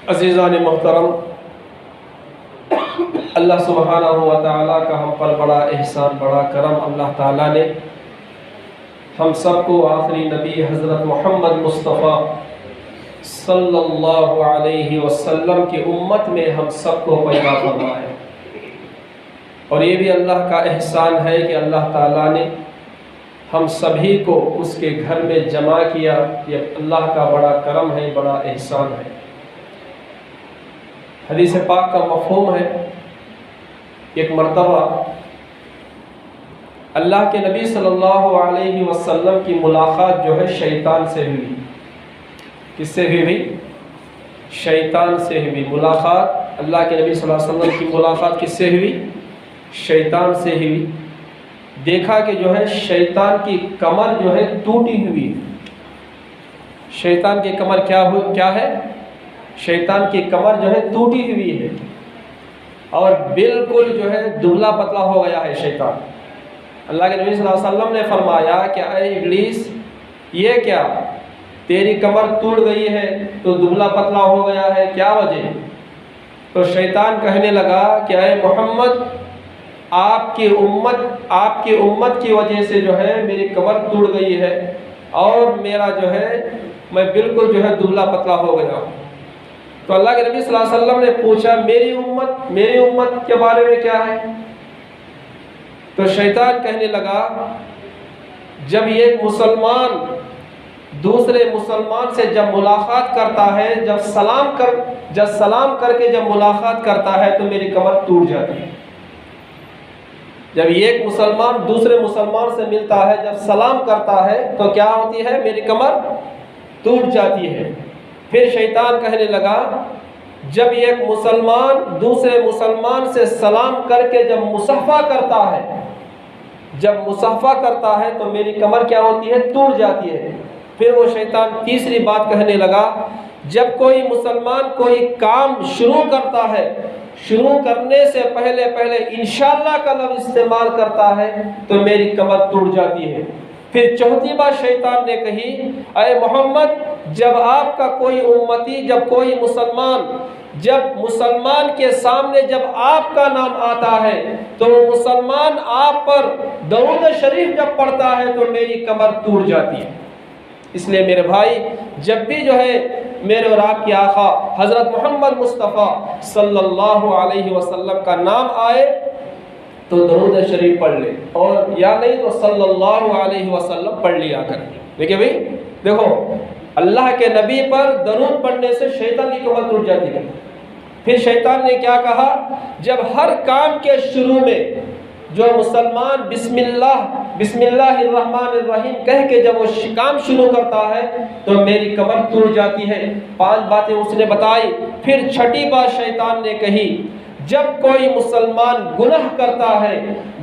عزیزان محترم، اللہ سبحانہ و تعالیٰ کا ہم پر بڑا احسان، بڑا کرم، اللہ تعالیٰ نے ہم سب کو آخری نبی حضرت محمد مصطفیٰ صلی اللہ علیہ وسلم کی امت میں ہم سب کو پیدا فرمایا ہے۔ اور یہ بھی اللہ کا احسان ہے کہ اللہ تعالیٰ نے ہم سبھی کو اس کے گھر میں جمع کیا۔ یہ اللہ کا بڑا کرم ہے، بڑا احسان ہے۔ حدیث پاک کا مفہوم ہے، ایک مرتبہ اللہ کے نبی صلی اللہ علیہ وسلم کی ملاقات جو ہے شیطان سے ہوئی۔ کس سے ہوئی؟ شیطان سے ہوئی ملاقات۔ اللہ کے نبی صلی اللہ علیہ وسلم کی ملاقات کس سے ہوئی؟ شیطان سے ہوئی۔ دیکھا کہ جو ہے شیطان کی کمر جو ہے ٹوٹی ہوئی۔ شیطان کی کمر کیا ہے؟ شیطان کی کمر جو ہے ٹوٹی ہوئی ہے، اور بالکل جو ہے دبلا پتلا ہو گیا ہے شیطان۔ اللہ کے نبی صلی اللہ علیہ وسلم نے فرمایا کہ اے ابلیس، یہ کیا تیری کمر ٹوٹ گئی ہے تو دبلا پتلا ہو گیا ہے، کیا وجہ؟ تو شیطان کہنے لگا کہ اے محمد، آپ کی امت کی وجہ سے جو ہے میری کمر ٹوٹ گئی ہے، اور میرا جو ہے میں بالکل جو ہے دبلا پتلا ہو گیا ہوں۔ تو اللہ کے نبی صلی اللہ علیہ وسلم نے پوچھا میری امت کے بارے میں کیا ہے؟ تو شیطان کہنے لگا، جب ایک مسلمان دوسرے مسلمان سے جب ملاقات کرتا ہے، جب سلام کر کے جب ملاقات کرتا ہے تو میری کمر ٹوٹ جاتی ہے۔ جب ایک مسلمان دوسرے مسلمان سے ملتا ہے، جب سلام کرتا ہے تو کیا ہوتی ہے؟ میری کمر ٹوٹ جاتی ہے۔ پھر شیطان کہنے لگا، جب ایک مسلمان دوسرے مسلمان سے سلام کر کے جب مصافحہ کرتا ہے تو میری کمر کیا ہوتی ہے؟ ٹوٹ جاتی ہے۔ پھر وہ شیطان تیسری بات کہنے لگا، جب کوئی مسلمان کوئی کام شروع کرتا ہے، شروع کرنے سے پہلے انشاءاللہ کا لفظ استعمال کرتا ہے تو میری کمر ٹوٹ جاتی ہے۔ پھر چوتھی بات شیطان نے کہی، اے محمد، جب آپ کا کوئی امتی، جب مسلمان کے سامنے جب آپ کا نام آتا ہے تو وہ مسلمان آپ پر درود شریف جب پڑھتا ہے تو میری کمر ٹوٹ جاتی ہے۔ اس لیے میرے بھائی، جب بھی جو ہے میرے اور آپ کی آقا حضرت محمد مصطفیٰ صلی اللہ علیہ وسلم کا نام آئے تو درود شریف پڑھ لے، اور یا نہیں تو صلی اللہ علیہ وسلم پڑھ لیا کر۔ دیکھیں بھائی، دیکھو اللہ کے نبی پر درود پڑھنے سے شیطان کی کمر ٹوٹ جاتی ہے۔ پھر شیطان نے کیا کہا، جب ہر کام کے شروع میں جو مسلمان بسم اللہ الرحمن الرحیم کہہ کے جب وہ کام شروع کرتا ہے تو میری کمر ٹوٹ جاتی ہے۔ 5 باتیں اس نے بتائی۔ پھر چھٹی بات شیطان نے کہی، جب کوئی مسلمان گناہ کرتا ہے،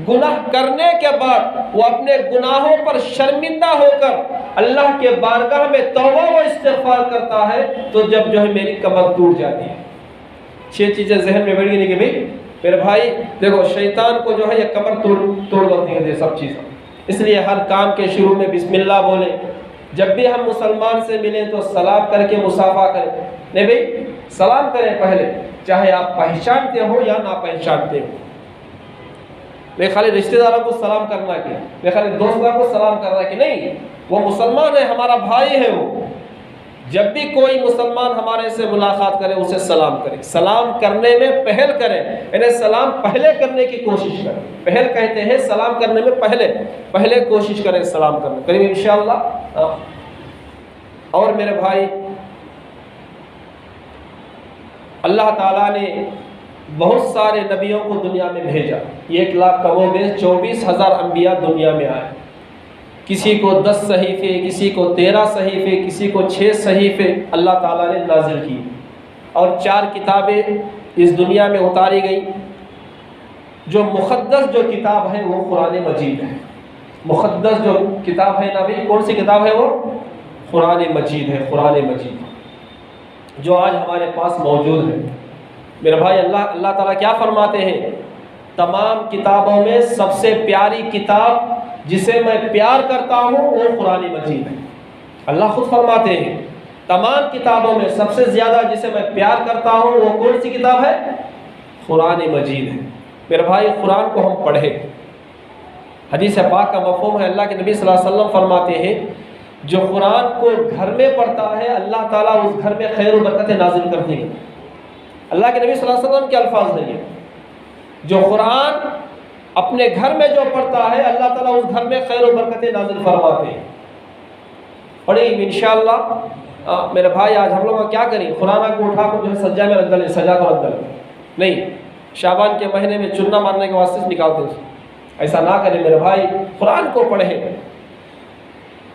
گناہ کرنے کے بعد وہ اپنے گناہوں پر شرمندہ ہو کر اللہ کے بارگاہ میں توبہ و استغفار کرتا ہے تو جب جو ہے میری کمر ٹوٹ جاتی ہے۔ 6 چیزیں ذہن میں بیٹھ گئی کہ بھائی میرے بھائی دیکھو، شیطان کو جو ہے یہ کمر توڑ دیتی ہے سب چیزیں۔ اس لیے ہر کام کے شروع میں بسم اللہ بولیں۔ جب بھی ہم مسلمان سے ملیں تو سلام کر کے مصافحہ کریں۔ نہیں بھائی، سلام کریں پہلے، چاہے آپ پہچانتے ہو یا نہ پہچانتے ہو۔ میں خالی رشتہ داروں کو سلام کرنا کہ، میں خالی دوستوں کو سلام کرنا کہ نہیں، وہ مسلمان ہے، ہمارا بھائی ہے وہ۔ جب بھی کوئی مسلمان ہمارے سے ملاقات کرے اسے سلام کریں۔ سلام کرنے میں پہل کریں، یعنی سلام پہلے کرنے کی کوشش کریں۔ پہل کہتے ہیں سلام کرنے میں پہلے کوشش کریں سلام کرنے، کریں انشاءاللہ۔ اور میرے بھائی، اللہ تعالیٰ نے بہت سارے نبیوں کو دنیا میں بھیجا۔ 1 لاکھ کم و بیش 24,000 انبیاء دنیا میں آئے۔ کسی کو 10 صحیفے، کسی کو 13 صحیفے، کسی کو 6 صحیفے اللہ تعالیٰ نے نازل کی، اور 4 کتابیں اس دنیا میں اتاری گئی۔ جو مقدس جو کتاب ہے وہ قرآن مجید ہے۔ مقدس جو کتاب ہے نبی، کون سی کتاب ہے وہ؟ قرآن مجید ہے، قرآن مجید جو آج ہمارے پاس موجود ہے۔ میرے بھائی، اللہ تعالیٰ کیا فرماتے ہیں؟ تمام کتابوں میں سب سے پیاری کتاب جسے میں پیار کرتا ہوں وہ قرآن مجید ہے۔ اللہ خود فرماتے ہیں تمام کتابوں میں سب سے زیادہ جسے میں پیار کرتا ہوں وہ کون سی کتاب ہے؟ قرآن مجید ہے۔ میرے بھائی قرآن کو ہم پڑھیں۔ حدیث پاک کا مفہوم ہے، اللہ کے نبی صلی اللہ علیہ وسلم فرماتے ہیں جو قرآن کو گھر میں پڑھتا ہے اللہ تعالیٰ اس گھر میں خیر و برکتیں نازل کرتے ہیں۔ اللہ کے نبی صلی اللہ علیہ وسلم کے الفاظ ہیں یہ، جو قرآن اپنے گھر میں جو پڑھتا ہے اللہ تعالیٰ اس گھر میں خیر و برکتیں نازل فرماتے ہیں۔ پڑھیں انشاءاللہ۔ میرے بھائی آج ہم لوگ کیا کریں، قرآن کو اٹھا کر جو ہے سجا میں رکھ ڈالیں، سجا کر رکھ ڈالیں، نہیں، شعبان کے مہینے میں چننا مارنے کے واسطے نکالتے ہیں، ایسا نہ کریں میرے بھائی۔ قرآن کو پڑھیں،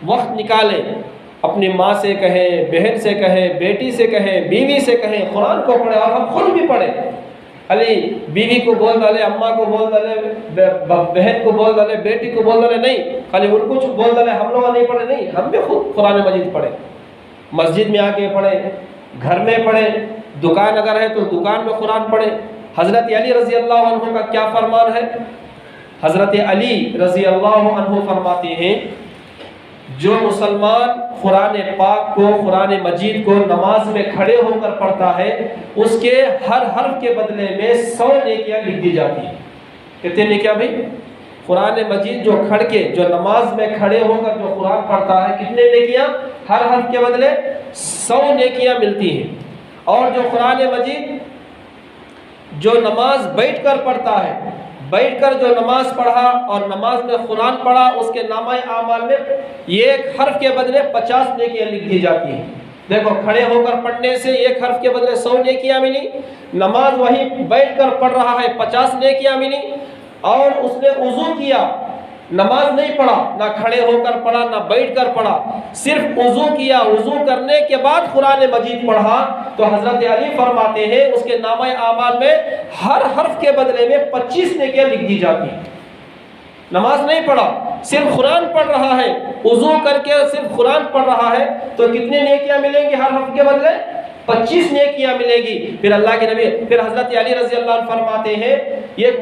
وقت نکالیں، اپنی ماں سے کہیں، بہن سے کہیں، بیٹی سے کہیں، بیوی سے کہیں، قرآن کو پڑھیں، اور ہم خود بھی پڑھیں۔ علی بیوی کو بول ڈالے، اماں کو بول ڈالے، بہن کو بول ڈالے، بیٹی کو بول ڈالے، نہیں، خالی ان کو بول ڈالے ہم لوگ نہیں پڑھے، نہیں، ہم بھی خود قرآن مجید پڑھیں، مسجد میں آ کے پڑھیں، گھر میں پڑھیں، دکان اگر ہے تو دکان میں قرآن پڑھیں۔ حضرت علی رضی اللہ عنہ کا کیا فرمان ہے؟ حضرت علی رضی اللہ عنہ فرماتے ہیں جو مسلمان قرآن پاک کو، قرآن مجید کو نماز میں کھڑے ہو کر پڑھتا ہے اس کے ہر حرف کے بدلے میں 100 نیکیاں لکھ دی جاتی ہیں۔ کتنے نیکیاں بھائی؟ قرآن مجید جو کھڑ کے، جو نماز میں کھڑے ہو کر جو قرآن پڑھتا ہے، کتنے نیکیاں؟ ہر حرف کے بدلے 100 نیکیاں ملتی ہیں۔ اور جو قرآن مجید جو نماز بیٹھ کر پڑھتا ہے، بیٹھ کر جو نماز پڑھا اور نماز میں قرآن پڑھا، اس کے نامہ اعمال میں ایک حرف کے بدلے 50 نیکیاں لکھ دی جاتی ہیں۔ دیکھو، کھڑے ہو کر پڑھنے سے ایک حرف کے بدلے 100 نیکیاں ملی، نماز وہی بیٹھ کر پڑھ رہا ہے 50 نیکیاں ملی، اور اس نے وضو کیا، نماز نہیں پڑھا، نہ کھڑے ہو کر پڑھا نہ بیٹھ کر پڑھا، صرف وضو کیا، وضو کرنے کے بعد قرآن مجید پڑھا، تو حضرت علی فرماتے ہیں اس کے نامہ اعمال میں ہر حرف کے بدلے میں 25 نیکیاں لکھ دی جاتی ہیں۔ نماز نہیں پڑھا، صرف قرآن پڑھ رہا ہے، وضو کر کے صرف قرآن پڑھ رہا ہے، تو کتنے نیکیاں ملیں گی؟ ہر حرف کے بدلے 25 نیکیاں ملے گی۔ پھر اللہ کے نبی، پھر حضرت علی رضی اللہ عنہ فرماتے ہیں یہ ایک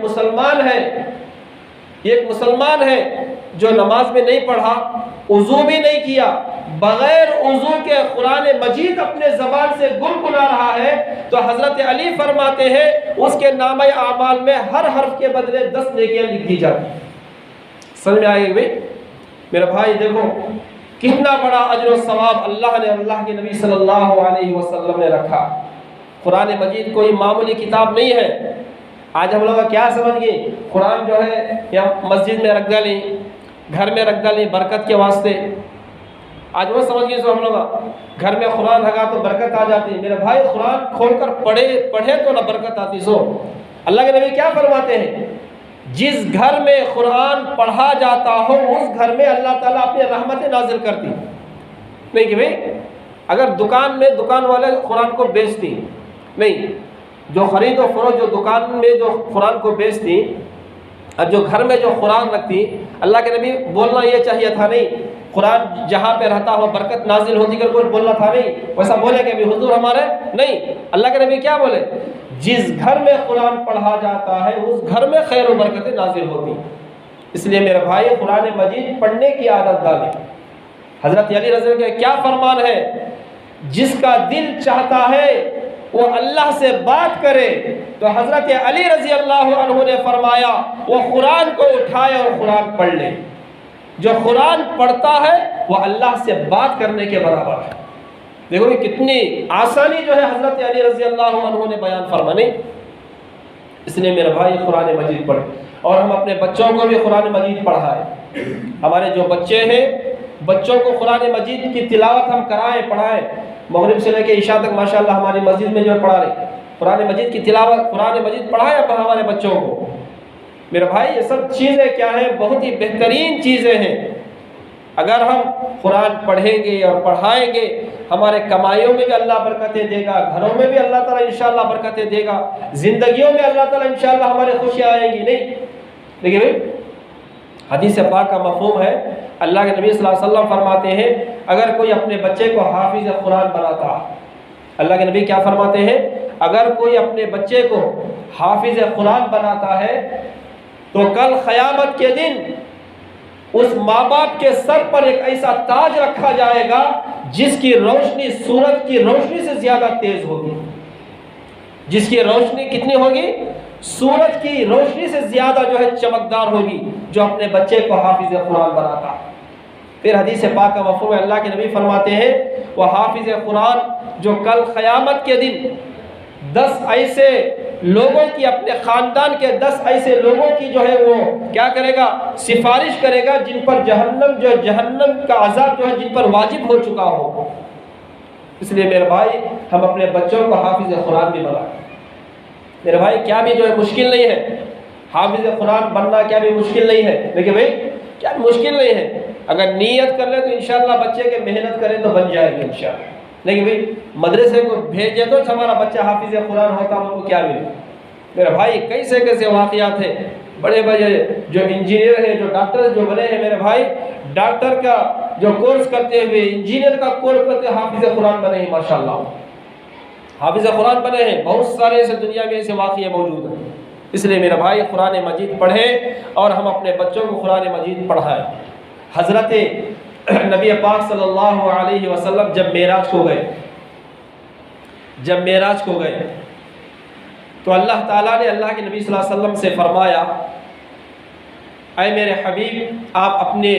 مسلمان ہے جو نماز میں نہیں پڑھا، وضو بھی نہیں کیا، بغیر وضو کے قرآن مجید اپنے زبان سے گنگنا رہا ہے، تو حضرت علی فرماتے ہیں اس کے نامہ اعمال میں ہر حرف کے بدلے 10 نیکیاں لکھ دی جاتی ہیں۔ سمجھ میں آئے گی بھائی؟ میرے بھائی دیکھو کتنا بڑا اجر و ثواب اللہ نے، اللہ کے نبی صلی اللہ علیہ وسلم نے رکھا۔ قرآن مجید کوئی معمولی کتاب نہیں ہے۔ آج ہم لوگ کیا سمجھ گئے؟ قرآن جو ہے یا مسجد میں رکھ ڈالیں، گھر میں رکھ ڈالیں برکت کے واسطے، آج وہ سمجھ گئے سو ہم لوگ گھر میں قرآن رکھا تو برکت آ جاتی ہے۔ میرے بھائی قرآن کھول کر پڑھے تو نہ برکت آتی سو۔ اللہ کے نبی کیا فرماتے ہیں؟ جس گھر میں قرآن پڑھا جاتا ہو اس گھر میں اللہ تعالیٰ اپنی رحمتیں نازل کرتی، نہیں کہ بھائی اگر دکان والے قرآن کو بیچتی، نہیں، جو خرید و فروخت جو دکان میں جو قرآن کو بیچتی اور جو گھر میں جو قرآن رکھتی، اللہ کے نبی بولنا یہ چاہیے تھا نہیں قرآن جہاں پہ رہتا ہو برکت نازل ہوتی کر کوئی بولنا تھا نہیں، ویسا بولے کہ بھی حضور ہمارے نہیں۔ اللہ کے نبی کیا بولے؟ جس گھر میں قرآن پڑھا جاتا ہے اس گھر میں خیر و برکتیں نازل ہوتی۔ اس لیے میرے بھائی قرآن مجید پڑھنے کی عادت ڈالیں۔ حضرت علی رضی اللہ عنہ کا کیا فرمان ہے؟ جس کا دل چاہتا ہے وہ اللہ سے بات کرے، تو حضرت علی رضی اللہ عنہ نے فرمایا وہ قرآن کو اٹھائے اور قرآن پڑھ لے۔ جو قرآن پڑھتا ہے وہ اللہ سے بات کرنے کے برابر ہے۔ دیکھو یہ کتنی آسانی جو ہے حضرت علی رضی اللہ عنہ نے بیان فرمانی۔ اس لیے میرے بھائی قرآن مجید پڑھیں، اور ہم اپنے بچوں کو بھی قرآن مجید پڑھائیں۔ ہمارے جو بچے ہیں بچوں کو قرآن مجید کی تلاوت ہم پڑھائیں۔ مغرب سے لے کے عشاء تک ماشاءاللہ ہماری مسجد میں جو پڑھا رہے قرآن مجید کی تلاوت، قرآن مجید پڑھائیں اب ہمارے بچوں کو۔ میرے بھائی یہ سب چیزیں کیا ہیں؟ بہت ہی بہترین چیزیں ہیں۔ اگر ہم قرآن پڑھیں گے اور پڑھائیں گے ہمارے کمائیوں میں بھی اللہ برکتیں دے گا، گھروں میں بھی اللہ تعالیٰ انشاءاللہ برکتیں دے گا، زندگیوں میں اللہ تعالیٰ انشاءاللہ ہمارے خوشیاں آئیں گی۔ نہیں دیکھیے بھائی حدیث پاک کا مفہوم ہے، اللہ کے نبی صلی اللہ علیہ وسلم فرماتے ہیں اگر کوئی اپنے بچے کو حافظ قرآن بناتا، اللہ کے نبی کیا فرماتے ہیں؟ اگر کوئی اپنے بچے کو حافظ قرآن بناتا ہے تو کل قیامت کے دن اس ماں باپ کے سر پر ایک ایسا تاج رکھا جائے گا جس کی روشنی سورج کی روشنی سے زیادہ تیز ہوگی، جس کی روشنی کتنی ہوگی؟ سورج کی روشنی سے زیادہ جو ہے چمکدار ہوگی، جو اپنے بچے کو حافظ قرآن بناتا ہے۔ پھر حدیث پاک کا مفہوم ہے، اللہ کے نبی فرماتے ہیں وہ حافظ قرآن جو کل قیامت کے دن 10 ایسے لوگوں کی، اپنے خاندان کے 10 ایسے لوگوں کی جو ہے وہ کیا کرے گا؟ سفارش کرے گا، جن پر جہنم کا عذاب جو ہے جن پر واجب ہو چکا ہو۔ اس لیے میرے بھائی ہم اپنے بچوں کو حافظ قرآن بھی بنائیں۔ میرے بھائی کیا بھی جو ہے مشکل نہیں ہے، حافظ قرآن بننا کیا بھی مشکل نہیں ہے، لیکن بھائی کیا مشکل نہیں ہے، اگر نیت کر لے تو انشاءاللہ بچے کے محنت کریں تو بن جائے گی انشاءاللہ۔ لیکن بھائی مدرسے کو بھیجے تو ہمارا بچہ حافظ قرآن ہوتا ہو تو کیا ملے؟ میرے بھائی کیسے واقعات ہیں، بڑے بڑے جو انجینئر ہیں، جو ڈاکٹر جو بنے ہیں، میرے بھائی ڈاکٹر کا جو کورس کرتے ہوئے انجینئر کا کورس کرتے ہوئے حافظ قرآن بنے ہیں، ماشاءاللہ حافظ قرآن بنے ہیں۔ بہت سارے ایسے دنیا میں ایسے واقعے موجود ہیں۔ اس لیے میرے بھائی قرآن مجید پڑھیں اور ہم اپنے بچوں کو قرآن مجید پڑھائیں۔ حضرت نبی پاک صلی اللہ علیہ وسلم جب معراج کو گئے تو اللہ تعالیٰ نے اللہ کے نبی صلی اللہ علیہ وسلم سے فرمایا، اے میرے حبیب آپ اپنے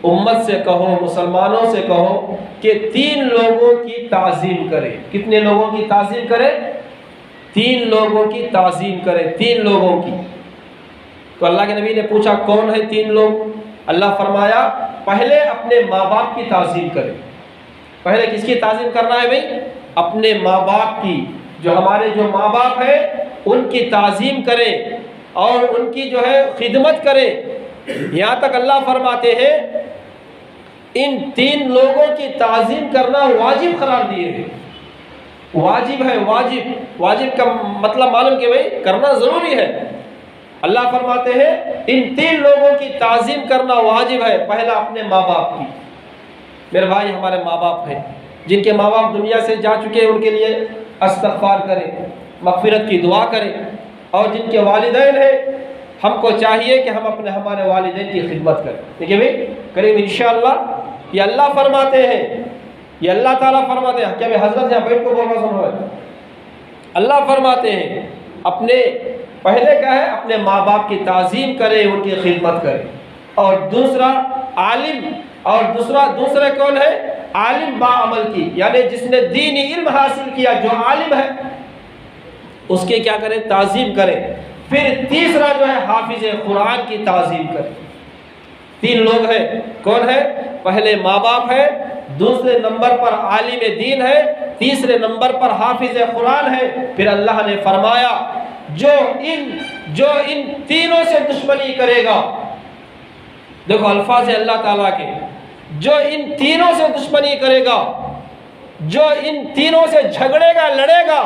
امت سے کہو، مسلمانوں سے کہو کہ 3 لوگوں کی تعظیم کرے۔ کتنے لوگوں کی تعظیم کرے؟ 3 لوگوں کی تعظیم کرے، 3 لوگوں کی۔ تو اللہ کے نبی نے پوچھا کون ہے 3 لوگ؟ اللہ فرمایا پہلے اپنے ماں باپ کی تعظیم کرے۔ پہلے کس کی تعظیم کرنا ہے بھائی؟ اپنے ماں باپ کی۔ جو ہمارے جو ماں باپ ہیں ان کی تعظیم کریں اور ان کی جو ہے خدمت کریں۔ یہاں تک اللہ فرماتے ہیں ان 3 لوگوں کی تعظیم کرنا واجب قرار دیے ہیں۔ واجب ہے، واجب کا مطلب معلوم کہ بھائی کرنا ضروری ہے۔ اللہ فرماتے ہیں ان 3 لوگوں کی تعظیم کرنا واجب ہے۔ پہلا اپنے ماں باپ کی۔ میرے بھائی ہمارے ماں باپ ہیں، جن کے ماں باپ دنیا سے جا چکے ہیں ان کے لیے استغفار کریں، مغفرت کی دعا کریں، اور جن کے والدین ہیں ہم کو چاہیے کہ ہم ہمارے والدین کی خدمت کریں۔ دیکھیے بھائی کریم انشاءاللہ۔ یہ اللہ فرماتے ہیں، یہ اللہ تعالیٰ فرماتے ہیں، کیا میں حضرت یہاں بیٹھ کو بول رہا سنو ہے؟ اللہ فرماتے ہیں اپنے پہلے کیا ہے؟ اپنے ماں باپ کی تعظیم کرے، ان کی خدمت کرے۔ اور دوسرا عالم، اور دوسرے کون ہے؟ عالم با عمل کی، یعنی جس نے دینی علم حاصل کیا، جو عالم ہے اس کی کیا کریں؟ تعظیم کریں۔ پھر تیسرا جو ہے حافظ قرآن کی تعظیم کریں۔ 3 لوگ ہیں، کون ہے؟ پہلے ماں باپ ہے، دوسرے نمبر پر عالم دین ہے، تیسرے نمبر پر حافظ قرآن ہے۔ پھر اللہ نے فرمایا جو ان تینوں سے دشمنی کرے گا، دیکھو الفاظ ہے اللہ تعالیٰ کے، جو ان تینوں سے دشمنی کرے گا، جو ان تینوں سے جھگڑے گا، لڑے گا،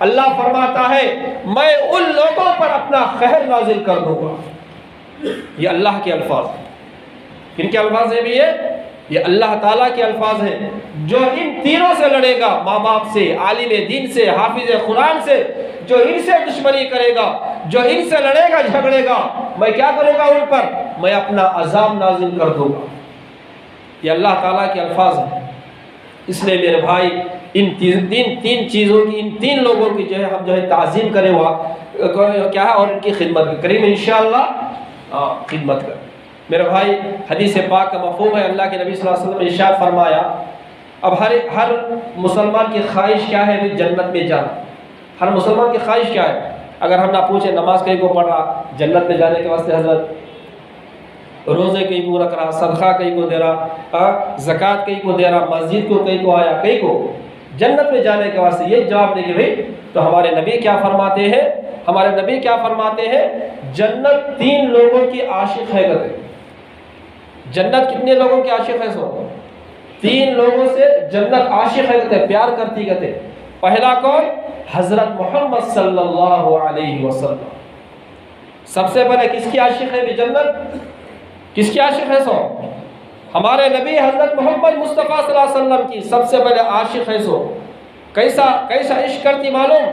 اللہ فرماتا ہے میں ان لوگوں پر اپنا قہر نازل کر دوں گا۔ یہ اللہ کے الفاظ ہیں۔ کن کے الفاظ ہیں بھی یہ اللہ تعالیٰ کے الفاظ ہیں۔ جو ان تینوں سے لڑے گا، ماں باپ سے، عالم دین سے، حافظ قرآن سے، جو ان سے دشمنی کرے گا، جو ان سے لڑے گا، جھگڑے گا، میں کیا کروں گا ان پر؟ میں اپنا عذاب نازل کر دوں گا۔ یہ اللہ تعالیٰ کے الفاظ ہیں۔ اس لیے میرے بھائی ان 3 چیزوں کی، ان 3 لوگوں کی جو ہے ہم جو ہے تعظیم کریں، کیا ہے؟ اور ان کی خدمت کریں انشاءاللہ، خدمت کریں۔ میرے بھائی حدیث پاک کا مفہوم ہے، اللہ کے نبی صلی اللہ علیہ وسلم نے ارشاد فرمایا اب ہر مسلمان کی خواہش کیا ہے؟ جنت میں جانا۔ ہر مسلمان کی خواہش کیا ہے؟ اگر ہم نہ پوچھیں نماز کہیں کو پڑھ رہا، جنت میں جانے کے واسطے حضرت روزے کہیں کو رکھ رہا، صدقہ کہیں کو دے رہا، زکوٰۃ کہیں کو دے رہا، مسجد کو کہیں کو آیا، کہیں کو جنت میں جانے کے واسطے یہ جواب دے کہ بھائی تو ہمارے نبی کیا فرماتے ہیں؟ ہمارے نبی کیا فرماتے ہیں؟ جنت 3 لوگوں کی عاشق ہے کہتے ہیں۔ جنت کتنے لوگوں کی عاشق ہے؟ 3 لوگوں سے جنت عاشق ہے کہتے ہیں، پیار کرتی کہتے ہیں۔ پہلا کون؟ حضرت محمد صلی اللہ علیہ وسلم۔ سب سے پہلے کس کی عاشق ہے بھی جنت؟ کس کی عاشق ہے؟ ہمارے نبی حضرت محمد مصطفیٰ صلی اللہ علیہ وسلم کی سب سے پہلے عاشق ہے۔ کیسا عشق کرتی معلوم؟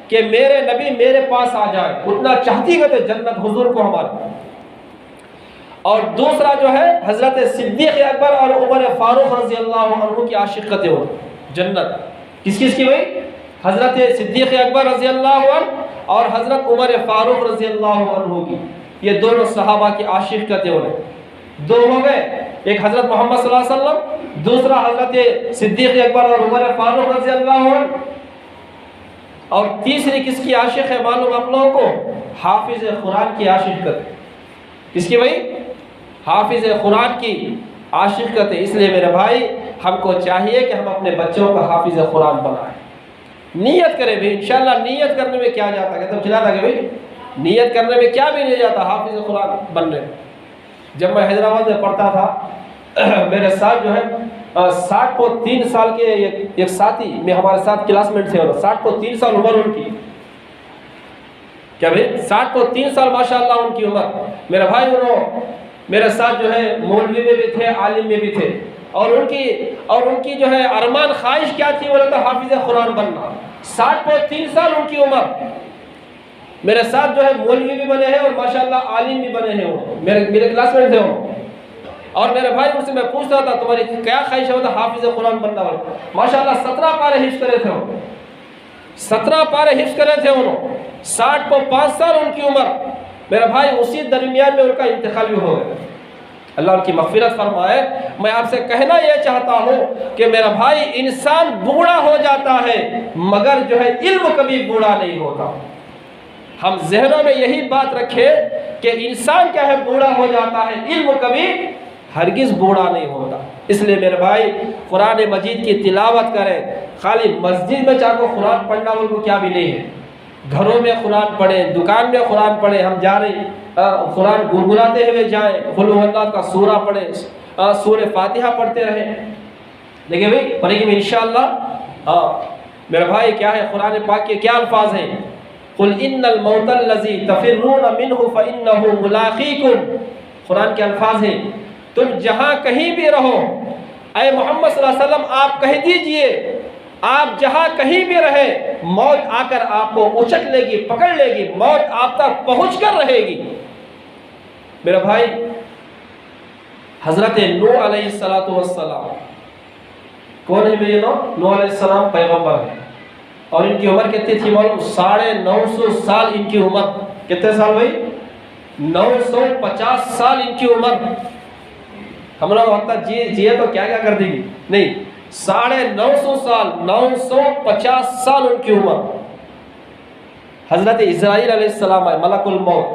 کہ میرے نبی میرے پاس آ جائے، اتنا چاہتی کہتے جنت حضور کو ہمارے۔ اور دوسرا جو ہے حضرت صدیق اکبر اور عمر فاروق رضی اللہ عنہ کی عاشقت ہے وہ جنت کس کی ہوئی؟ حضرت صدیق اکبر رضی اللہ عنہ اور حضرت عمر فاروق رضی اللہ عنہ کی، یہ دونوں صحابہ کی عاشقت ہے انہیں، دو ہو گئے، ایک حضرت محمد صلی اللہ علیہ وسلم، دوسرا حضرت صدیق اکبر اور عمر فاروق رضی اللہ عنہ، اور تیسری کس کی عاشق ہے معلوم آپ لوگوں کو؟ حافظ قرآن کی عاشقت، کس کی بھائی؟ حافظ قرآن کی عاشقت ہے۔ اس لیے میرے بھائی ہم کو چاہیے کہ ہم اپنے بچوں کا حافظ قرآن بنائیں، نیت کریں بھی، انشاءاللہ نیت کرنے میں کیا جاتا ہے، کہتا چلا تھا کہ بھائی نیت کرنے میں کیا بھی نہیں جاتا حافظ قرآن بننے۔ جب میں حیدرآباد میں پڑھتا تھا میرے ساتھ جو ہے 63 سال کے ایک ساتھی میں ہمارے ساتھ کلاس میٹ تھے، 63 سال عمر ان کی، کیا بھائی 63 سال ماشاءاللہ ان کی عمر، میرے بھائی انہوں میرے ساتھ جو ہے مولوی میں بھی تھے، عالم میں بھی تھے، اور ان کی جو ہے ارمان خواہش کیا تھی؟ وہ تھا حافظ قرآن بننا۔ 63 سال ان کی عمر، میرے ساتھ جو ہے مولوی بھی بنے ہیں اور ماشاءاللہ عالم بھی بنے ہیں، وہ میرے کلاس میٹ تھے وہ، اور میرے بھائی ان سے میں پوچھتا تھا تمہاری کیا خواہش ہے؟ وہ تھا حافظ قرآن بننا والا، ماشاءاللہ 17 پارے حفظ کرے تھے وہ، 17 پارے حفظ کرے تھے انہوں، 65 سال ان کی عمر، میرے بھائی اسی درمیان میں ان کا انتقال بھی ہو گیا، اللہ ان کی مغفرت فرمائے۔ میں آپ سے کہنا یہ چاہتا ہوں کہ میرا بھائی انسان بوڑھا ہو جاتا ہے مگر جو ہے علم کبھی بوڑھا نہیں ہوتا۔ ہم ذہنوں میں یہی بات رکھیں کہ انسان کیا ہے بوڑھا ہو جاتا ہے، علم کبھی ہرگز بوڑھا نہیں ہوتا۔ اس لیے میرے بھائی قرآن مجید کی تلاوت کریں، خالی مسجد میں چاہو قرآن پڑھنا ان کو کیا بھی نہیں ہے، گھروں میں قرآن پڑھیں، دکان میں قرآن پڑھیں، ہم جا رہے قرآن گنگناتے ہوئے جائیں، قل هو اللہ کا سورہ پڑھیں، سورہ فاتحہ پڑھتے رہیں، دیکھیں بھائی پڑھیں گے انشاءاللہ۔ میرے بھائی کیا ہے قرآن پاک کے کیا الفاظ ہیں؟ قل ان الموت الذی تفرون منہ فانہ ملاقیکم، قرآن کے الفاظ ہیں تم جہاں کہیں بھی رہو، اے محمد صلی اللہ علیہ وسلم آپ کہہ دیجئے آپ جہاں کہیں بھی رہے موت آ کر آپ کو اچک لے گی، پکڑ لے گی، موت آپ تک پہنچ کر رہے گی۔ میرے بھائی حضرت نوح علیہ السلام کون ہے میرے نوح علیہ السلام پیغمبر ہے، اور ان کی عمر کتنی تھی معلوم؟ 950 سال ان کی عمر، کتنے سال بھائی؟ 950 سال ان کی عمر۔ ہم لوگ وقت جیے تو کیا کر دے گی نہیں، 950 سال، 950 سال ان کی عمر۔ حضرت اسرائیل علیہ السلام ہے ملک الموت،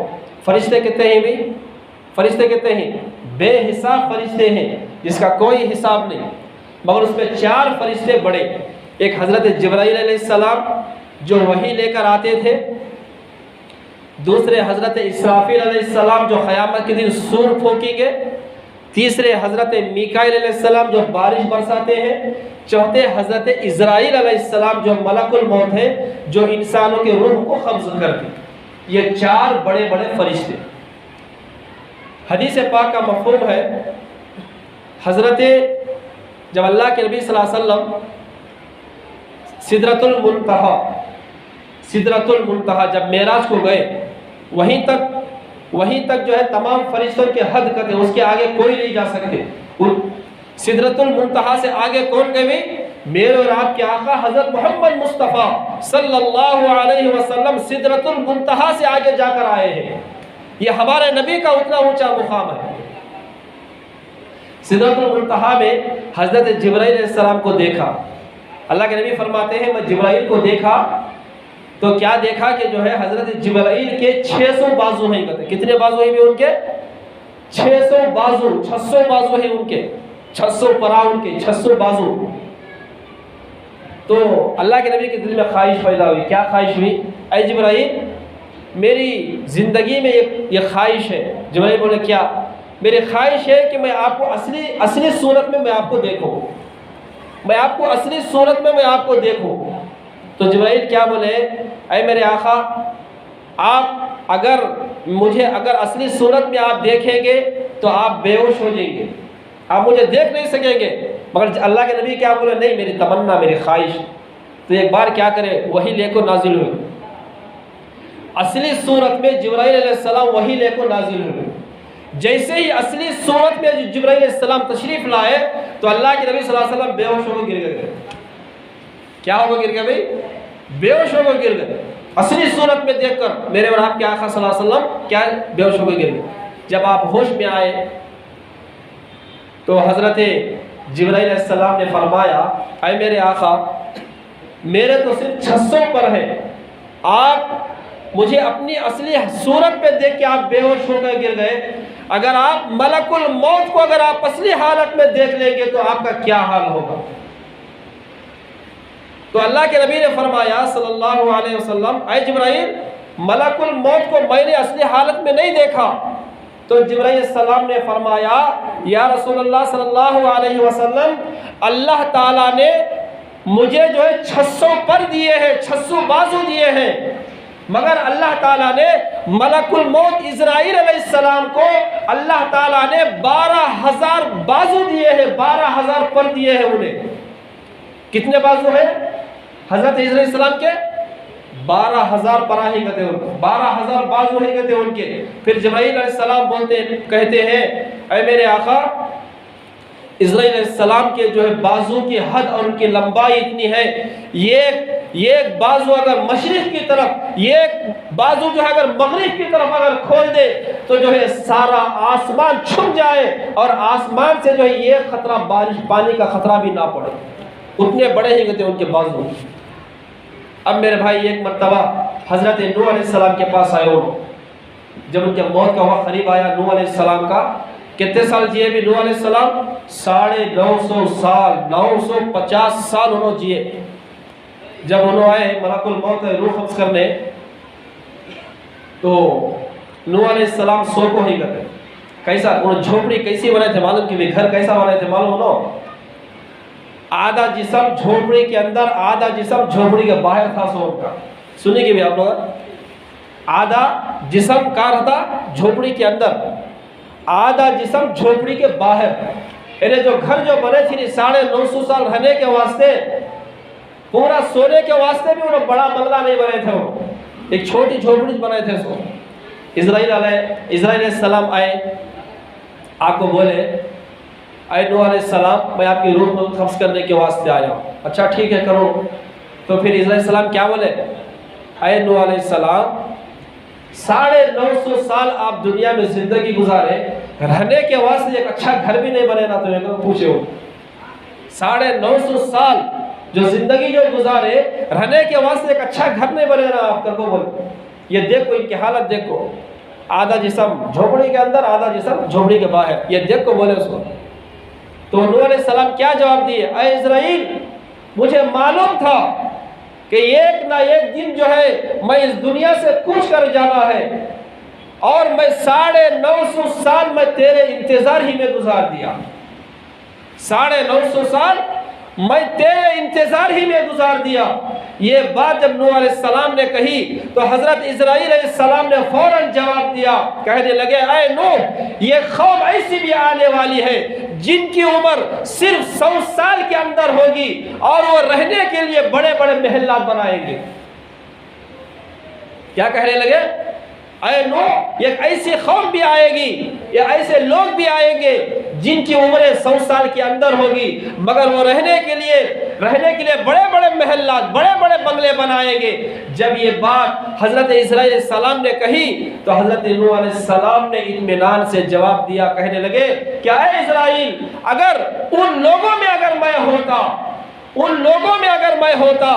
فرشتے کتنے ہیں بھی؟ فرشتے کتنے ہیں؟ بے حساب فرشتے ہیں جس کا کوئی حساب نہیں، مگر اس میں 4 فرشتے بڑے، ایک حضرت جبرائیل علیہ السلام جو وحی لے کر آتے تھے، دوسرے حضرت اسرافیل علیہ السلام جو قیامت کے دن سور پھونکیں گے، تیسرے حضرت میکائیل علیہ السلام جو بارش برساتے ہیں، چوتھے حضرت اسرائیل علیہ السلام جو ملک الموت ہے جو انسانوں کے روح کو قبض کرتے۔ یہ 4 بڑے بڑے فرشتے۔ حدیث پاک کا مفہوم ہے حضرت جب اللہ کے نبی صلی اللہ علیہ وسلم سدرۃ المنتہا جب معراج کو گئے، وہیں تک جو ہے تمام فرشتوں کے حد کرتے، اس کے آگے کوئی نہیں جا سکتے۔ سدرۃ المنتہا سے آگے کون گئے؟ میرے اور آپ کے آقا حضرت محمد مصطفیٰ صلی اللہ علیہ وسلم سدرۃ المنتہا سے آگے جا کر آئے ہیں۔ یہ ہمارے نبی کا اتنا اونچا مقام ہے۔ سدرۃ المنتہا میں حضرت جبرائیل علیہ السلام کو دیکھا، اللہ کے نبی فرماتے ہیں میں جبرائیل کو دیکھا تو کیا دیکھا کہ جو ہے حضرت جبرائیل کے 600 بازو ہیں، کتنے بازو ہیں بھی ان کے؟ 600 بازو، 600 بازو ہیں ان کے، 600 پرا ان کے، 600 بازو۔ تو اللہ کے نبی کے دل میں خواہش پیدا ہوئی، کیا خواہش ہوئی؟ اے جبرائیل میری زندگی میں یہ خواہش ہے۔ جبرائیل بولے کیا؟ میری خواہش ہے کہ میں آپ کو اصلی صورت میں آپ کو دیکھوں، میں آپ کو اصلی صورت میں آپ کو دیکھوں۔ تو جبرائیل کیا بولے؟ اے میرے آقا آپ مجھے اگر اصلی صورت میں آپ دیکھیں گے تو آپ بے ہوش ہو جائیں گے، آپ مجھے دیکھ نہیں سکیں گے۔ مگر اللہ کے نبی کیا بولے؟ نہیں، میری تمنا، میری خواہش۔ تو ایک بار کیا کرے، وہی لے کو نازل ہوئے، اصلی صورت میں جبرائیل علیہ السلام وہی لے کو نازل ہوئے۔ جیسے ہی اصلی صورت میں جبرائیل علیہ السلام تشریف لائے تو اللہ کے نبی صلی اللہ علیہ وسلم بے ہوش ہو کر گر گئے. کیا ہو گر گئے بھائی؟ بے ہوش ہو کر گر گئے. اصلی صورت میں دیکھ کر میرے اور آپ کے آقا صلی اللہ علیہ وسلم کیا بے ہوش ہو کر گر گئے. جب آپ ہوش میں آئے تو حضرت جبرائیل علیہ السلام نے فرمایا اے میرے آقا میرے تو صرف 600 پر ہے، آپ مجھے اپنی اصلی صورت پہ دیکھ کے آپ بے ہوش ہو کر گر گئے، اگر آپ ملک الموت کو اگر آپ اصلی حالت میں دیکھ لیں گے تو آپ کا کیا حال ہوگا؟ تو اللہ کے نبی نے فرمایا صلی اللہ علیہ وسلم اے جبرائیل ملک الموت کو میں نے اصلی حالت میں نہیں دیکھا. تو جبرائیل السلام نے فرمایا یا رسول اللہ صلی اللہ علیہ وسلم اللہ تعالیٰ نے مجھے جو ہے 600 پر دیے ہیں، 600 بازو دیے ہیں، مگر اللہ تعالیٰ نے ملک الموت اسرائیل علیہ السلام کو اللہ تعالیٰ نے 12,000 بازو دیے ہیں، 12,000 پر دیے ہیں. انہیں کتنے بازو ہیں حضرت اسرائیل علیہ السلام کے؟ 12,000 پرا ہی کہتے ہیں، 12,000 بازو ہی کہتے ہیں ان کے. پھر جبرائیل علیہ السلام کہتے ہیں اے میرے آقا اسرائیل علیہ السلام کے جو ہے بازو کی حد اور ان کی لمبائی اتنی ہے، یہ ایک بازو اگر مشرق کی طرف، یہ ایک بازو جو ہے اگر مغرب کی طرف اگر کھول دے تو جو ہے سارا آسمان چھپ جائے اور آسمان سے جو ہے یہ خطرہ بارش پانی کا خطرہ بھی نہ پڑے، اتنے بڑے ہی کہتے ہیں ان کے بازو. اب میرے بھائی ایک مرتبہ حضرت نوح علیہ السلام کے پاس آئے. جب ان کے موت کا وقت قریب آیا نوح علیہ السلام کا، کتنے سال جیے بھی نوح علیہ السلام؟ 950 سال، 950 سال انہوں جیے. جب انہوں آئے ملک الموت روح قبض کرنے تو نوح علیہ السلام سو کو ہی کرتے. کیسا انہوں جھوپڑی کیسی بنائے تھے معلوم؟ کہ گھر کیسا بنائے تھے معلوم؟ انہوں آدھا جسم جھوپڑی کے اندر، آدھا جسم جھوپڑی کے باہر تھا. سو ان کا سنی کہ بھی آپ لوگ، آدھا جسم کہاں رہتا؟ جھوپڑی کے اندر، آدھا جسم جھوپڑی کے باہر. یعنی جو گھر جو بنے تھے 950 سال رہنے کے واسطے، پورا سونے کے واسطے بھی انہوں بڑا بنگلہ نہیں بنے تھے، وہ ایک چھوٹی جھوپڑی بنے تھے. سو اسرائیل علیہ السلام آئے، آپ کو بولے اے نوح علیہ السلام میں آپ کی روح کو قبض کرنے کے واسطے آیا ہوں. اچھا ٹھیک ہے کرو. تو پھر اسرائیل علیہ السلام کیا بولے؟ اے نوح علیہ السلام 950 سال آپ دنیا میں زندگی گزارے، رہنے کے واسطے ایک اچھا گھر بھی نہیں بنے نا. تو ایک پوچھے ہو 950 سال جو زندگی جو گزارے، رہنے کے واسطے ایک اچھا گھر نہیں بنے نا آپ کر کو بولے. یہ دیکھو ان کی حالت دیکھو، آدھا جسم جھوپڑی کے اندر، آدھا جسم جھوپڑی کے باہر. یہ دیکھ کو بولے اس کو. تو نوح علیہ السلام کیا جواب دیے؟ اے اسرائیل مجھے معلوم تھا کہ ایک نہ ایک دن جو ہے میں اس دنیا سے کوچ کر جانا ہے، اور میں 950 سال میں تیرے انتظار ہی میں گزار دیا. 950 سال میں تیرے انتظار ہی میں گزار دیا. یہ بات جب نوح علیہ السلام نے کہی تو حضرت اسرائیل علیہ السلام نے فوراً جواب دیا، کہنے لگے اے نوح یہ قوم ایسی بھی آنے والی ہے جن کی عمر صرف 100 سال کے اندر ہوگی اور وہ رہنے کے لیے بڑے بڑے محلات بنائیں گے. کیا کہنے لگے؟ اے نوح یہ ایسی قوم بھی آئے گی، یہ ایسے لوگ بھی آئیں گے جن کی عمریں 100 سال کے اندر ہوگی، مگر وہ رہنے کے لیے بڑے بڑے محلات، بڑے بڑے بنگلے بنائیں گے. جب یہ بات حضرت اسرائیل علیہ السلام نے کہی تو حضرت نوح علیہ السلام نے اطمینان سے جواب دیا، کہنے لگے کہ اے اسرائیل اگر ان لوگوں میں اگر میں ہوتا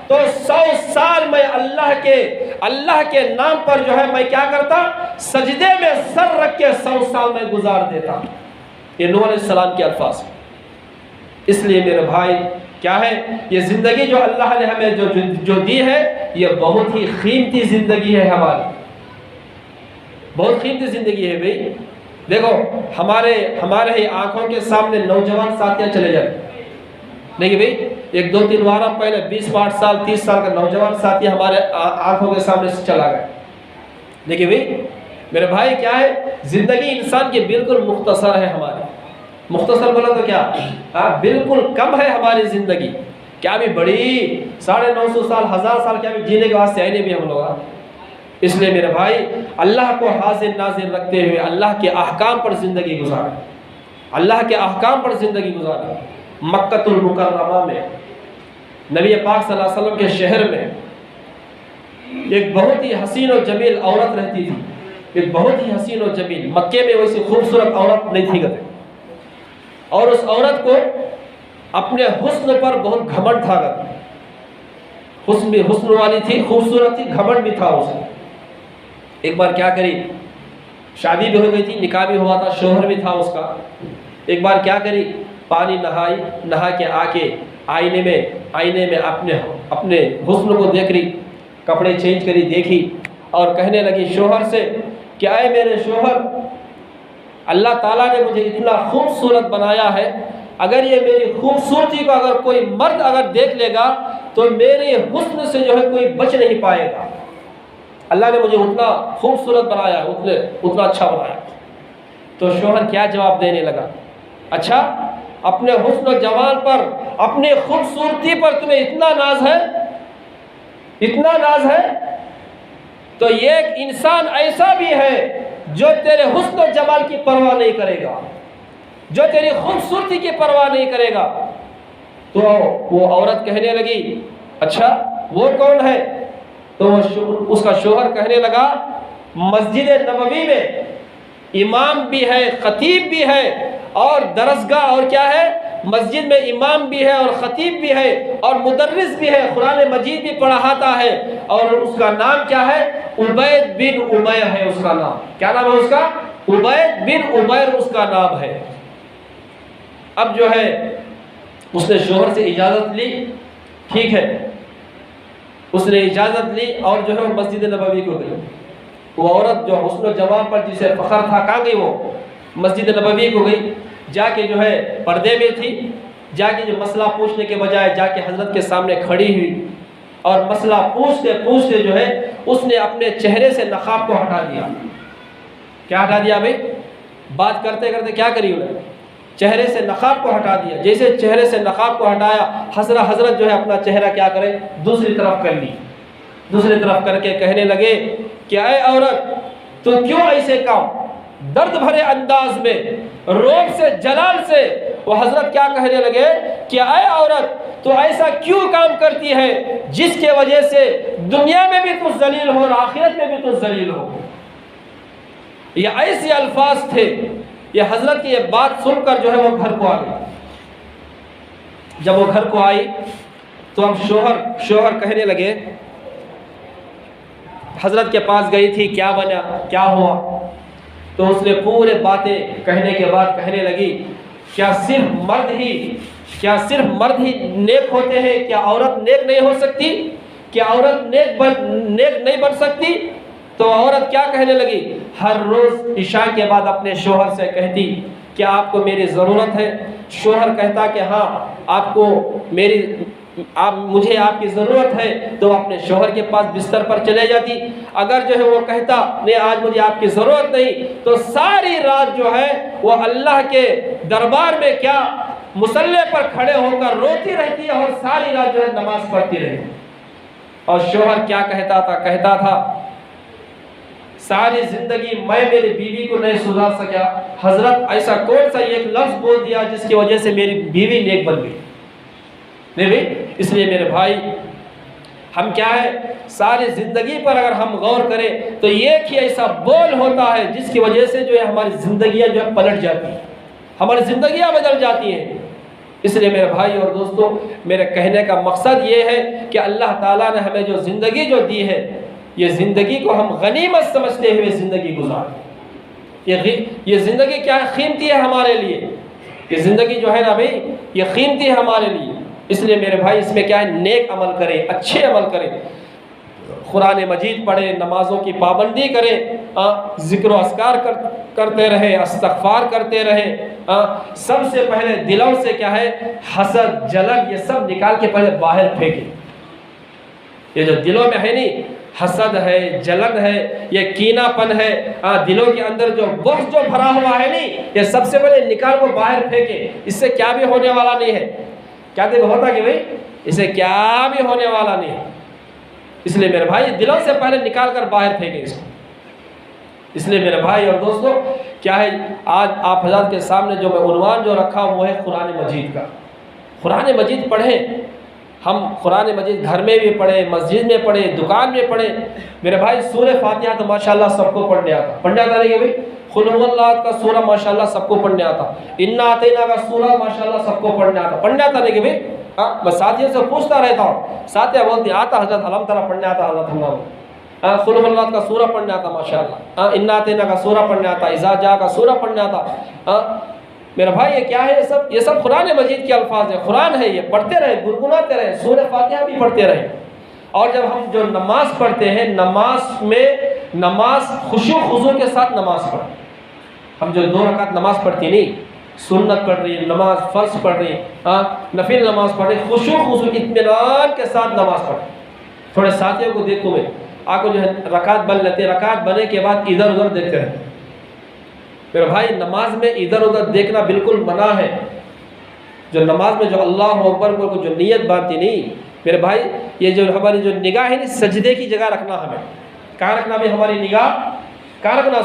تو 100 سال میں اللہ کے نام پر جو ہے میں کیا کرتا؟ سجدے میں سر رکھ کے 100 سال میں گزار دیتا. یہ نوح علیہ السلام کے الفاظ. اس لیے میرے بھائی کیا ہے یہ زندگی جو اللہ نے ہمیں جو دی ہے، یہ بہت ہی قیمتی زندگی ہے ہماری، بہت قیمتی زندگی ہے بھائی. دیکھو ہمارے ہی آنکھوں کے سامنے نوجوان ساتھیاں چلے جاتے. دیکھیے بھائی ایک 2-3 وارہ پہلے 20 سال 30 سال کا نوجوان ساتھی ہمارے آنکھوں کے سامنے سے چلا گیا. دیکھیے بھائی میرے بھائی کیا ہے زندگی انسان کی بالکل مختصر ہے. ہماری مختصر بولا تو کیا بالکل کم ہے ہماری زندگی. کیا بھی بڑی 950 سال 1000 سال کیا بھی جینے کے واسطے آئے نہیں بھی ہم لوگ. اس لیے میرے بھائی اللہ کو حاضر ناظر رکھتے ہوئے اللہ کے احکام پر زندگی گزاریں، اللہ کے احکام پر زندگی گزاریں۔ مکۃ المکرمہ میں نبی پاک صلی اللہ علیہ وسلم کے شہر میں ایک بہت ہی حسین و جمیل عورت رہتی تھی، ایک بہت ہی حسین و جمیل، مکے میں ویسی خوبصورت عورت نہیں تھی کبھی، اور اس عورت کو اپنے حسن پر بہت گھمنڈ تھا، حسن والی تھی، خوبصورت تھی، گھمنڈ بھی تھا اسے۔ ایک بار کیا کری، شادی بھی ہو گئی تھی، نکاح بھی ہوا تھا، شوہر بھی تھا اس کا۔ ایک بار کیا کری، پانی نہا کے آ کے آئینے میں اپنے حسن کو دیکھ رہی، کپڑے چینج کری، دیکھی اور کہنے لگی شوہر سے کہ اے میرے شوہر، اللہ تعالیٰ نے مجھے اتنا خوبصورت بنایا ہے، اگر یہ میری خوبصورتی کو اگر کوئی مرد اگر دیکھ لے گا تو میرے حسن سے جو ہے کوئی بچ نہیں پائے گا۔ اللہ نے مجھے اتنا خوبصورت بنایا، اتنا اچھا بنایا۔ تو شوہر کیا جواب دینے لگا، اچھا اپنے حسن و جمال پر، اپنی خوبصورتی پر تمہیں اتنا ناز ہے، اتنا ناز ہے؟ تو یہ ایک انسان ایسا بھی ہے جو تیرے حسن و جمال کی پرواہ نہیں کرے گا، جو تیری خوبصورتی کی پرواہ نہیں کرے گا۔ تو وہ عورت کہنے لگی اچھا وہ کون ہے؟ تو اس کا شوہر کہنے لگا مسجد نبوی میں امام بھی ہے، خطیب بھی ہے، اور درسگاہ اور کیا ہے، مسجد میں امام بھی ہے اور خطیب بھی ہے اور مدرس بھی ہے، قرآن مجید بھی پڑھاتا ہے، اور اس کا نام کیا ہے، عبید بن عمیر ہے اس کا نام۔ کیا نام ہے اس کا؟ عبید بن عمیر اس کا نام ہے۔ اب جو ہے اس نے شوہر سے اجازت لی، ٹھیک ہے، اس نے اجازت لی اور جو ہے وہ مسجد نبوی کو گئی۔ وہ عورت جو حسن و جمال پر جسے فخر تھا، کہاں گئی؟ وہ مسجد نبوی کو گئی، جا کے جو ہے پردے میں تھی، جا کے جو مسئلہ پوچھنے کے بجائے جا کے حضرت کے سامنے کھڑی ہوئی، اور مسئلہ پوچھتے پوچھتے جو ہے اس نے اپنے چہرے سے نقاب کو ہٹا دیا۔ کیا ہٹا دیا بھائی؟ بات کرتے کرتے کیا کری انہوں نے؟ چہرے سے نقاب کو ہٹا دیا۔ جیسے چہرے سے نقاب کو ہٹایا، حضرت جو ہے اپنا چہرہ کیا کرے، دوسری طرف کر لی، دوسری طرف کر کے کہنے لگے کہ اے عورت تو کیوں ایسے کام، درد بھرے انداز میں، روب سے، جلال سے وہ حضرت کیا کہنے لگے کہ اے عورت تو ایسا کیوں کام کرتی ہے جس کے وجہ سے دنیا میں بھی تو ذلیل ہو اور آخرت میں بھی تو ذلیل ہو۔ یہ ایسے الفاظ تھے۔ یہ حضرت کی یہ بات سن کر جو ہے وہ گھر کو آ گئی۔ جب وہ گھر کو آئی تو اب شوہر کہنے لگے، حضرت کے پاس گئی تھی، کیا بنا، کیا ہوا؟ تو اس نے پورے باتیں کہنے کے بعد کہنے لگی کیا صرف مرد ہی نیک ہوتے ہیں؟ کیا عورت نیک نہیں ہو سکتی؟ کیا عورت نیک نہیں بن سکتی؟ تو عورت کیا کہنے لگی، ہر روز عشاء کے بعد اپنے شوہر سے کہتی کہ آپ کو میری ضرورت ہے۔ شوہر کہتا کہ ہاں مجھے آپ کی ضرورت ہے، تو اپنے شوہر کے پاس بستر پر چلے جاتی۔ اگر جو ہے وہ کہتا نہیں آج مجھے آپ کی ضرورت نہیں، تو ساری رات جو ہے وہ اللہ کے دربار میں کیا مصلی پر کھڑے ہو کر روتی رہتی ہے، اور ساری رات جو ہے نماز پڑھتی رہتی۔ اور شوہر کیا کہتا تھا ساری زندگی میں میری بیوی کو نہیں سدھار سکا، حضرت ایسا کون سا ایک لفظ بول دیا جس کی وجہ سے میری بیوی نیک بن گئی؟ نہیں بھائی، اس لیے میرے بھائی ہم کیا ہے، ساری زندگی پر اگر ہم غور کریں تو ایک ہی ایسا بول ہوتا ہے جس کی وجہ سے جو ہے ہماری زندگیاں جو ہے پلٹ جاتی ہیں، ہماری زندگیاں بدل جاتی ہیں۔ اس لیے میرے بھائی اور دوستو، میرے کہنے کا مقصد یہ ہے کہ اللہ تعالیٰ نے ہمیں جو زندگی جو دی ہے، یہ زندگی کو ہم غنیمت سمجھتے ہوئے زندگی گزاریں۔ یہ زندگی کیا ہے، قیمتی ہے ہمارے لیے۔ یہ زندگی جو ہے نا بھائی، یہ قیمتی ہے ہمارے لیے۔ اس لیے میرے بھائی اس میں کیا ہے، نیک عمل کریں، اچھے عمل کریں، قرآن مجید پڑھیں، نمازوں کی پابندی کریں، ذکر و اذکار کرتے رہیں، استغفار کرتے رہیں۔ سب سے پہلے دلوں سے کیا ہے، حسد، جلن، یہ سب نکال کے پہلے باہر پھینکیں۔ یہ جو دلوں میں ہے نہیں، حسد ہے، جلن ہے، یہ کینہ پن ہے، دلوں کے اندر جو بغض جو بھرا ہوا ہے نہیں، یہ سب سے پہلے نکال کو باہر پھینکیں۔ اس سے کیا بھی ہونے والا نہیں ہے، کیا دیکھ ہوتا کہ بھئی اس سے کیا بھی ہونے والا نہیں ہے۔ اس لیے میرے بھائی دلوں سے پہلے نکال کر باہر پھینکیں اس کو۔ اس لیے میرے بھائی اور دوستوں کیا ہے، آج آپ حضرات کے سامنے جو میں عنوان جو رکھا وہ ہے قرآن مجید کا۔ قرآن مجید پڑھیں، ہم قرآن مجید گھر میں بھی پڑھیں، مسجد میں پڑھیں، دکان میں پڑھیں۔ میرے بھائی سورہ فاتحہ تو ماشاءاللہ سب کو پڑھنے آتا نہیں کہ بھائی؟ قل هو اللہ کا سورہ ماشاءاللہ سب کو پڑھنے آتا، انا اعطیناک کا سورہ ماشاءاللہ سب کو پڑھنے آتا نہیں کہ بھائی؟ میں ساتھیوں سے پوچھتا رہتا ہوں، ساتھیاں بولتے آتا حضرت الحمد للہ پڑھنے آتا حضرت ہم قل هو اللہ کا سورہ پڑھنے آتا ماشاءاللہ، انا اعطیناک کا سورہ پڑھنے آتا، اذا جاء کا سورہ پڑھنے آتا۔ میرا بھائی یہ کیا ہے؟ یہ سب قرآن مجید کے الفاظ ہیں، قرآن ہے، یہ پڑھتے رہے، گنگناتے رہے، سورہ فاتحہ بھی پڑھتے رہے۔ اور جب ہم جو نماز پڑھتے ہیں، نماز خشوع خضوع کے ساتھ نماز پڑھیں۔ ہم جو 2 رکعت نماز پڑھتی نہیں، سنت پڑھ رہی ہے، نماز فرض پڑھ رہی ہے، نفل نماز پڑھ رہی ہے، خشوع خضوع اطمینان کے ساتھ نماز پڑھیں۔ تھوڑے ساتھیوں کو دیکھو میں آپ کو جو ہے رکعت بن لیتے، رکعت بنے کے بعد ادھر ادھر دیکھتے رہے۔ میرے بھائی نماز میں ادھر ادھر دیکھنا بالکل منع ہے۔ جو نماز میں جو اللہ اکبر کو جو نیت باندھتی نہیں، میرے بھائی یہ جو ہماری جو نگاہ ہے نا، سجدے کی جگہ رکھنا، ہمیں کہاں رکھنا؟ بھی ہماری نگاہ کہاں رکھنا؟